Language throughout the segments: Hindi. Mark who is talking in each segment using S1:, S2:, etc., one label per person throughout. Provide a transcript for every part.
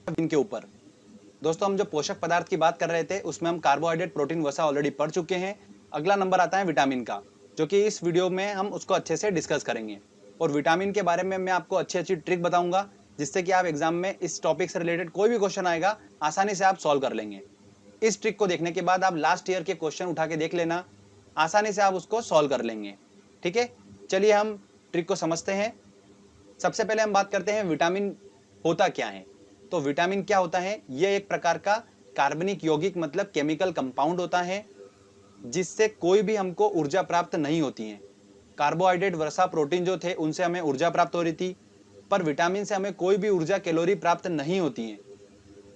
S1: इनके ऊपर। दोस्तों हम जो पोषक पदार्थ की बात कर रहे थे उसमें हम कार्बोहाइड्रेट, प्रोटीन, वसा ऑलरेडी पढ़ चुके हैं। अगला नंबर आता है विटामिन का, जो कि इस वीडियो में हम उसको अच्छे से डिस्कस करेंगे। और विटामिन के बारे में मैं आपको अच्छी अच्छी ट्रिक बताऊंगा, जिससे कि आप एग्जाम में इस टॉपिक से रिलेटेड कोई भी क्वेश्चन आएगा आसानी से आप सॉल्व कर लेंगे। इस ट्रिक को देखने के बाद आप लास्ट ईयर के क्वेश्चन उठा के देख लेना, आसानी से आप उसको सॉल्व कर लेंगे। ठीक है, चलिए हम ट्रिक को समझते हैं। सबसे पहले हम बात करते हैं विटामिन होता क्या है। तो विटामिन क्या होता है, यह एक प्रकार का कार्बनिक यौगिक मतलब केमिकल कंपाउंड होता है, जिससे कोई भी हमको ऊर्जा प्राप्त नहीं होती है। कार्बोहाइड्रेट, वसा, प्रोटीन जो थे उनसे हमें ऊर्जा प्राप्त हो रही थी, पर विटामिन से हमें कोई भी ऊर्जा, कैलोरी प्राप्त नहीं होती है।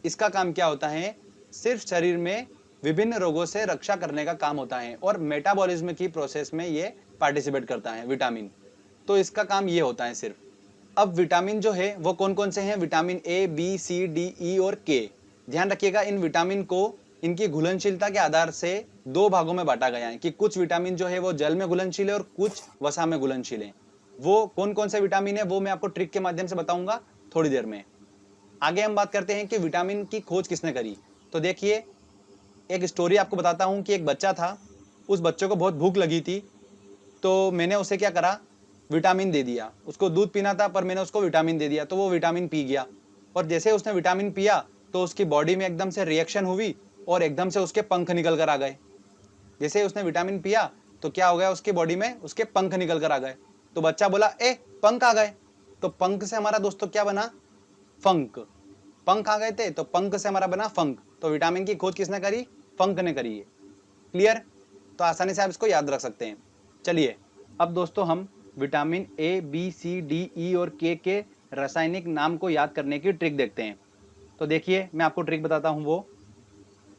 S1: इसका काम क्या होता है, सिर्फ शरीर में विभिन्न रोगों से रक्षा करने का काम होता है और मेटाबॉलिज्म की प्रोसेस में ये पार्टिसिपेट करता है विटामिन। तो इसका काम ये होता है सिर्फ। अब विटामिन जो है वो कौन कौन से हैं, vitamin A, B, C, D, E और के। ध्यान रखिएगा, इन विटामिन को इनकी घुलनशीलता के आधार से दो भागों में बांटा गया है कि कुछ विटामिन जो है वो जल में घुलनशील है और कुछ वसा में घुलनशील है। वो कौन कौन से विटामिन है वो मैं आपको ट्रिक के माध्यम से बताऊंगा थोड़ी देर में। आगे हम बात करते हैं कि विटामिन की खोज किसने करी। तो देखिए, एक स्टोरी आपको बताता हूं कि एक बच्चा था, उस बच्चे को बहुत भूख लगी थी, तो मैंने उसे क्या करा, विटामिन दे दिया। उसको दूध पीना था पर मैंने उसको विटामिन दे दिया, तो वो विटामिन पी गया। और जैसे उसने विटामिन पिया तो उसकी बॉडी में एकदम से रिएक्शन हुई और एकदम से उसके पंख निकल कर आ गए। जैसे उसने विटामिन पिया तो क्या हो गया, उसकी बॉडी में उसके पंख निकल कर आ गए। तो बच्चा बोला, ए पंख आ गए। तो पंख से हमारा दोस्तों क्या बना, फंक। पंख आ गए थे तो पंख से हमारा बना फंक। तो विटामिन की खोज किसने करी, फंक ने करी है। क्लियर, तो आसानी से आप इसको याद रख सकते हैं। चलिए अब दोस्तों हम vitamin A, B, C, D, E और के रासायनिक नाम को याद करने की ट्रिक देखते हैं। तो देखिए मैं आपको ट्रिक बताता हूं। वो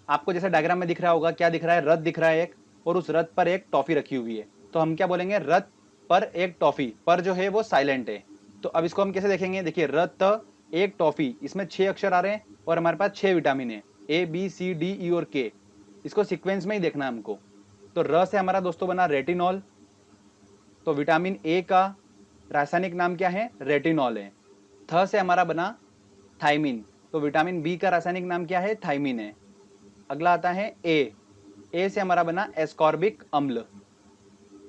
S1: आपको जैसे डायग्राम में दिख रहा होगा, क्या दिख रहा है, रथ दिख रहा है एक, और उस रथ पर एक टॉफी रखी हुई है। तो हम क्या बोलेंगे, रथ पर एक टॉफी। पर जो है वो साइलेंट है। तो अब इसको हम कैसे देखेंगे, देखिए रथ एक टॉफी, इसमें 6 अक्षर आ रहे हैं और हमारे पास 6 विटामिन है, ए, बी, सी, डी, ई और के। इसको सीक्वेंस में ही देखना है हमको। तो र से हमारा दोस्तों बना रेटिनॉल। तो विटामिन ए का रासायनिक नाम क्या है, रेटिनॉल है। थ से हमारा बना थाइमिन। तो विटामिन बी का रासायनिक नाम क्या है, थाइमिन है। अगला आता है ए से हमारा बना एस्कॉर्बिक अम्ल।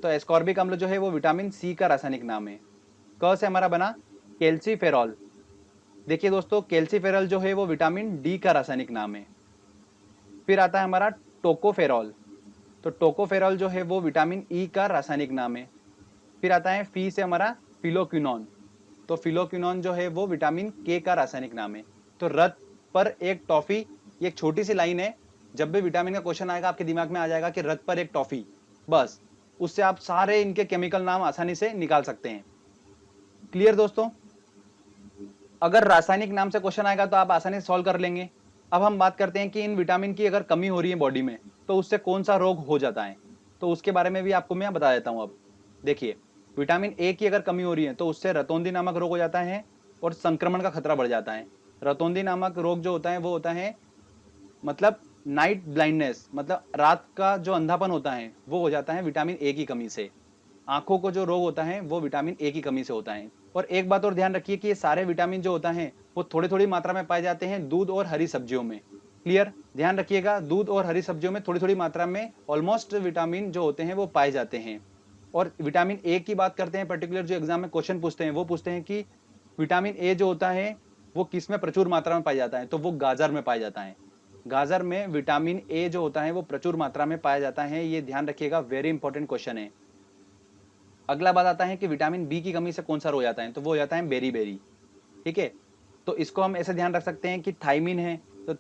S1: तो एस्कॉर्बिक अम्ल जो है वो विटामिन सी का रासायनिक नाम है। क से हमारा बना कैल्सीफेरॉल। देखिए दोस्तों, कैल्सीफेरॉल जो है वो विटामिन डी का रासायनिक नाम है। फिर आता है हमारा टोकोफेरॉल। तो टोकोफेरॉल जो है वो विटामिन ई का रासायनिक नाम है। फिर आता है फी से हमारा फिलोक्विनोन। तो फिलोक्विनोन जो है वो विटामिन के का रासायनिक नाम है। तो रथ पर एक टॉफी, ये एक छोटी सी लाइन है, जब भी विटामिन का क्वेश्चन आएगा आपके दिमाग में आ जाएगा कि रथ पर एक टॉफी, बस उससे आप सारे इनके केमिकल नाम आसानी से निकाल सकते हैं। क्लियर दोस्तों, अगर रासायनिक नाम से क्वेश्चन आएगा तो आप आसानी से सॉल्व कर लेंगे। अब हम बात करते हैं कि इन विटामिन की अगर कमी हो रही है बॉडी में तो उससे कौन सा रोग हो जाता है। तो उसके बारे में भी आपको मैं बता देता हूं। अब देखिए, विटामिन ए की अगर कमी हो रही है तो उससे रतौंधी नामक रोग हो जाता है और संक्रमण का खतरा बढ़ जाता है। रतौंधी नामक रोग जो होता है वो होता है मतलब नाइट ब्लाइंडनेस, मतलब रात का जो अंधापन होता है वो हो जाता है विटामिन ए की कमी से। आंखों को जो रोग होता है वो विटामिन ए की कमी से होता है। और एक बात और ध्यान रखिए कि ये सारे विटामिन जो होता है वो थोड़ी थोड़ी मात्रा में पाए जाते हैं दूध और हरी सब्जियों में। क्लियर, ध्यान रखिएगा, दूध और हरी सब्जियों में थोड़ी थोड़ी मात्रा में ऑलमोस्ट विटामिन जो होते हैं वो पाए जाते हैं। और विटामिन ए की बात करते हैं, पर्टिकुलर जो एग्जाम में क्वेश्चन पूछते हैं वो पूछते हैं कि विटामिन ए जो होता है वो किस में प्रचुर मात्रा में पाया जाता है। तो वो गाजर में पाया जाता है। गाजर में विटामिन ए जो होता है वो प्रचुर मात्रा में पाया जाता है। ये ध्यान रखिएगा, वेरी इंपॉर्टेंट क्वेश्चन है। अगला बात आता है कि विटामिन बी की कमी से कौन सा रोग जाता है। तो वो हो जाता है बेरी बेरी। ठीक है, तो इसको हम ऐसे ध्यान रख सकते हैं कि थाइमिन है, तो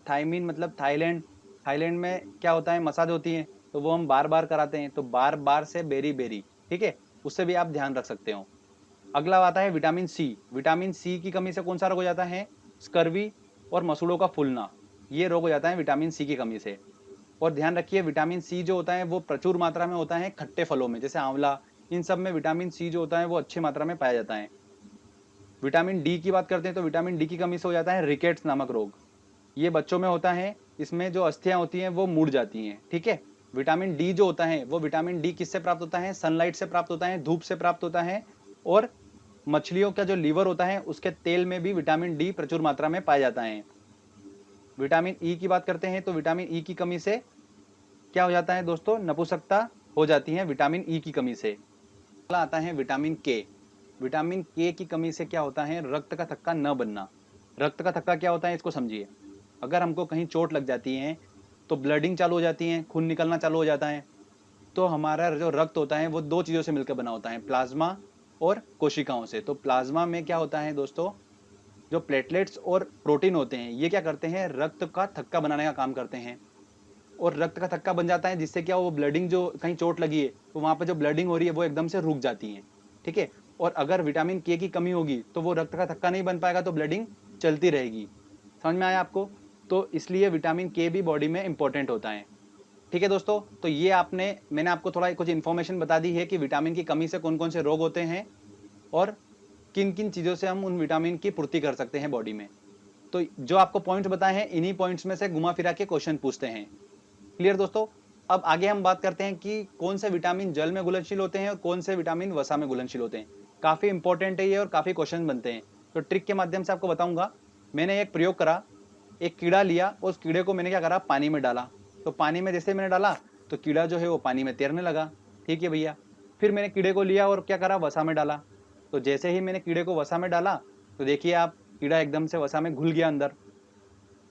S1: थाइमिन मतलब थाईलैंड। थाईलैंड में क्या होता है, मसाज होती है, तो वो हम बार बार कराते हैं, तो बार बार से बेरी बेरी। ठीक है, उससे भी आप ध्यान रख सकते हो। अगला आता है विटामिन सी। विटामिन सी की कमी से कौन सा रोग हो जाता है, स्कर्वी और मसूड़ों का फूलना। ये रोग हो जाता है विटामिन सी की कमी से। और ध्यान रखिए, विटामिन सी जो होता है वो प्रचुर मात्रा में होता है खट्टे फलों में, जैसे आंवला। इन सब में विटामिन सी जो होता है वो अच्छी मात्रा में पाया जाता है। विटामिन डी की बात करते हैं तो विटामिन डी की कमी से हो जाता है रिकेट्स नामक रोग। ये बच्चों में होता है, इसमें जो अस्थियां होती हैं वो मुड़ जाती हैं। ठीक है, विटामिन डी जो होता है वो विटामिन डी किससे प्राप्त होता है, सनलाइट से प्राप्त होता है, धूप से प्राप्त होता है और मछलियों का जो लीवर होता है उसके तेल में भी विटामिन डी प्रचुर मात्रा में पाया जाता है। विटामिन ई की बात करते हैं तो विटामिन ई की कमी से क्या हो जाता है दोस्तों, नपुंसकता हो जाती है विटामिन ई की कमी से। अगला आता है विटामिन के। विटामिन के की कमी से क्या होता है, रक्त का थक्का न बनना। रक्त का थक्का क्या होता है इसको समझिए। अगर हमको कहीं चोट लग जाती है तो ब्लडिंग चालू हो जाती है, खून निकलना चालू हो जाता है। तो हमारा जो रक्त होता है वो दो चीजों से मिलकर बना होता है, प्लाज्मा और कोशिकाओं से। तो प्लाज्मा में क्या होता है दोस्तों, जो प्लेटलेट्स और प्रोटीन होते हैं ये क्या करते हैं, रक्त का थक्का बनाने का काम करते हैं। और रक्त का थक्का बन जाता है जिससे क्या, वो ब्लडिंग जो कहीं चोट लगी है तो वहां पर जो ब्लडिंग हो रही है वो एकदम से रुक जाती है। ठीक है। और अगर विटामिन के की कमी होगी तो वो रक्त का थक्का नहीं बन पाएगा, तो ब्लडिंग चलती रहेगी। समझ में आया आपको? तो इसलिए विटामिन के भी बॉडी में इंपॉर्टेंट होता है। ठीक है दोस्तों, तो ये मैंने आपको थोड़ा कुछ इन्फॉर्मेशन बता दी है कि विटामिन की कमी से कौन कौन से रोग होते हैं और किन किन चीजों से हम उन विटामिन की पूर्ति कर सकते हैं बॉडी में। तो जो आपको पॉइंट्स बताए हैं इन्हीं पॉइंट्स में से घुमा फिरा के क्वेश्चन पूछते हैं। क्लियर दोस्तों? अब आगे हम बात करते हैं कि कौन से विटामिन जल में घुलनशील होते हैं और कौन से विटामिन वसा में घुलनशील होते हैं। काफी इंपॉर्टेंट है ये और काफी क्वेश्चन बनते हैं। तो ट्रिक के माध्यम से आपको बताऊंगा। मैंने एक प्रयोग करा, एक कीड़ा लिया, उस कीड़े को मैंने क्या करा, पानी में डाला। तो पानी में जैसे मैंने डाला तो कीड़ा जो है वो पानी में तैरने लगा। ठीक है भैया। फिर मैंने कीड़े को लिया और क्या करा, वसा में डाला। तो जैसे ही मैंने कीड़े को वसा में डाला तो देखिए आप, कीड़ा एकदम से वसा में घुल गया अंदर।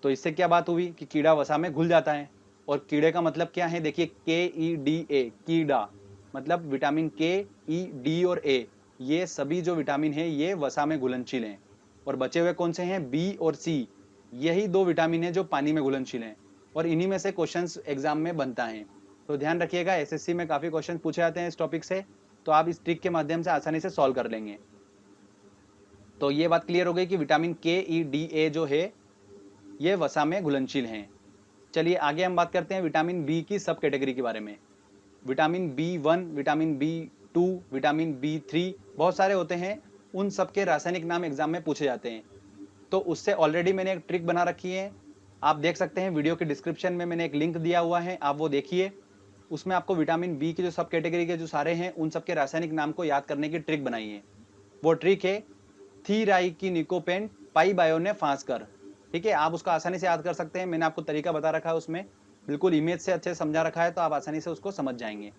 S1: तो इससे क्या बात हुई कि कीड़ा वसा में घुल जाता है। और कीड़े का मतलब क्या है, देखिए KEDA, कीड़ा, मतलब विटामिन के, ई, डी और ए, ये सभी जो विटामिन है ये वसा में घुलनशील हैं। और बचे हुए कौन से हैं, बी और सी, यही दो विटामिन है जो पानी में घुलनशील हैं। और इन्हीं में से क्वेश्चंस एग्जाम में बनता है। तो ध्यान रखिएगा, एसएससी में काफी क्वेश्चन पूछे जाते हैं इस टॉपिक से, तो आप इस ट्रिक के माध्यम से आसानी से सॉल्व कर लेंगे। तो ये बात क्लियर हो गई कि विटामिन KEDA जो है ये वसा में घुलनशील हैं। चलिए आगे हम बात करते हैं विटामिन बी की सब कैटेगरी के बारे में। Vitamin B1, vitamin B2, vitamin B3, बहुत सारे होते हैं। उन सब के रासायनिक नाम एग्जाम में पूछे जाते हैं। तो उससे ऑलरेडी मैंने एक ट्रिक बना रखी है, आप देख सकते हैं वीडियो के डिस्क्रिप्शन में मैंने एक लिंक दिया हुआ है, आप वो देखिए। उसमें आपको विटामिन बी की जो सब कैटेगरी के जो सारे हैं उन सब के रासायनिक नाम को याद करने की ट्रिक बनाई है। वो ट्रिक है थीराइकिनिकोपेन पाइबायो ने फांसकर। ठीक है, आप उसको आसानी से याद कर सकते हैं, मैंने आपको तरीका बता रखा है उसमें, बिल्कुल इमेज से अच्छे समझा रखा है, तो आप आसानी से उसको समझ जाएंगे।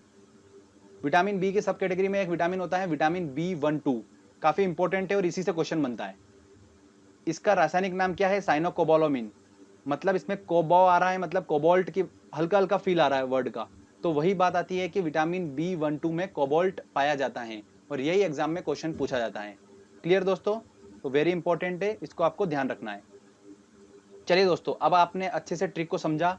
S1: विटामिन बी की सब कैटेगरी में एक विटामिन होता है विटामिन B12, काफी इंपॉर्टेंट है और इसी से क्वेश्चन बनता है। इसका रासायनिक नाम क्या है, साइनोकोबालामिन। मतलब इसमें कोबो आ रहा है, मतलब कोबाल्ट की हल्का हल्का फील आ रहा है वर्ड का। तो वही बात आती है कि विटामिन B12 में कोबाल्ट पाया जाता है और यही एग्जाम में क्वेश्चन पूछा जाता है। क्लियर दोस्तों? तो वेरी इंपॉर्टेंट है, इसको आपको ध्यान रखना है। चलिए दोस्तों, अब आपने अच्छे से ट्रिक को समझा